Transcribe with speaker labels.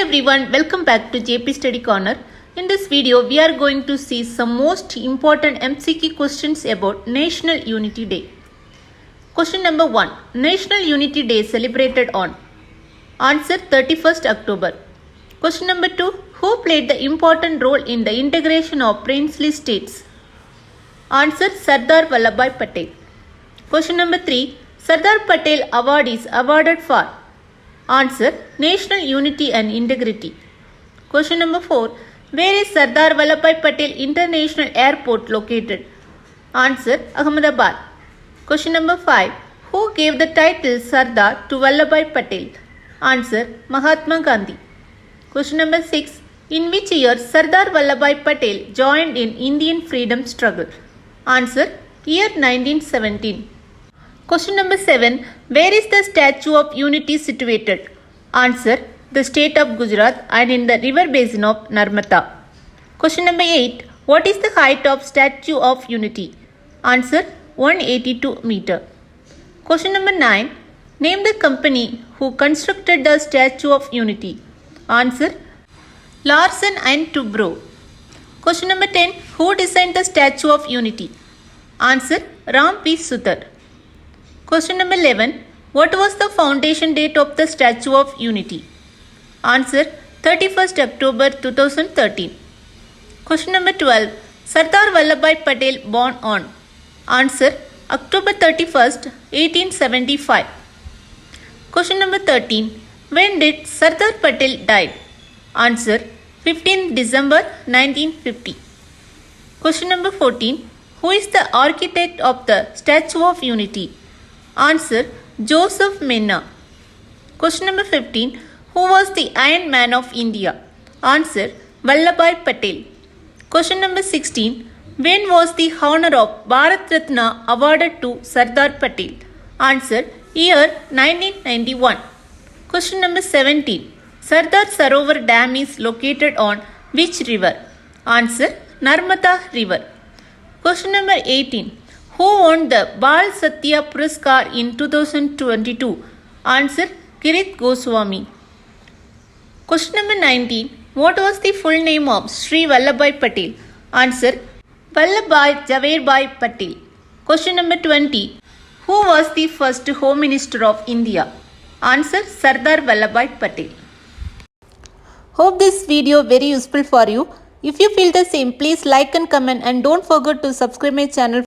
Speaker 1: everyone, welcome back to JP Study Corner. In this video, we are going to see some most important MCQ questions about National Unity Day. Question number 1. National Unity Day celebrated on? Answer 31st October. Question number 2. Who played the important role in the integration of princely states? Answer Sardar Vallabhbhai Patel. Question number 3. Sardar Patel Award is awarded for? Answer National Unity and Integrity. Question number 4. Where is Sardar Vallabhbhai Patel International Airport located? Answer Ahmedabad. Question number 5. Who gave the title Sardar to Vallabhbhai Patel? Answer Mahatma Gandhi. Question number 6. In which year Sardar Vallabhbhai Patel joined in Indian freedom struggle? Answer year 1917. Question number 7. Where is the Statue of Unity situated? Answer the state of Gujarat and in the river basin of Narmada. Question number 8. What is the height of Statue of Unity? Answer 182 meter. Question number 9. Name the company who constructed the Statue of Unity. Answer Larsen and Toubro. Question number 10. Who designed the Statue of Unity? Answer Ram P. Sutar. Question number 11. What was the foundation date of the Statue of Unity? Answer 31st October 2013. Question number 12. Sardar Vallabhbhai Patel born on? Answer October 31st, 1875. Question number 13. When did Sardar Patel die? Answer 15th December 1950. Question number 14. Who is the architect of the Statue of Unity? Answer Joseph Menna. Question number 15. Who was the Iron Man of India? Answer Vallabhbhai Patel. Question number 16. When was the honor of Bharat Ratna awarded to Sardar Patel? Answer year 1991. Question number 17. Sardar Sarovar Dam is located on which river? Answer Narmada River. Question number 18. Who won the Bal Sahitya Puruskar in 2022? Answer Kirit Goswami. Question number 19. What was the full name of Sri Vallabhbhai Patel? Answer Vallabhbhai Jawaharbhai Patel. Question number 20. Who was the first Home Minister of India? Answer Sardar Vallabhbhai Patel. Hope this video very useful for you. If you feel the same, please like and comment and don't forget to subscribe my channel.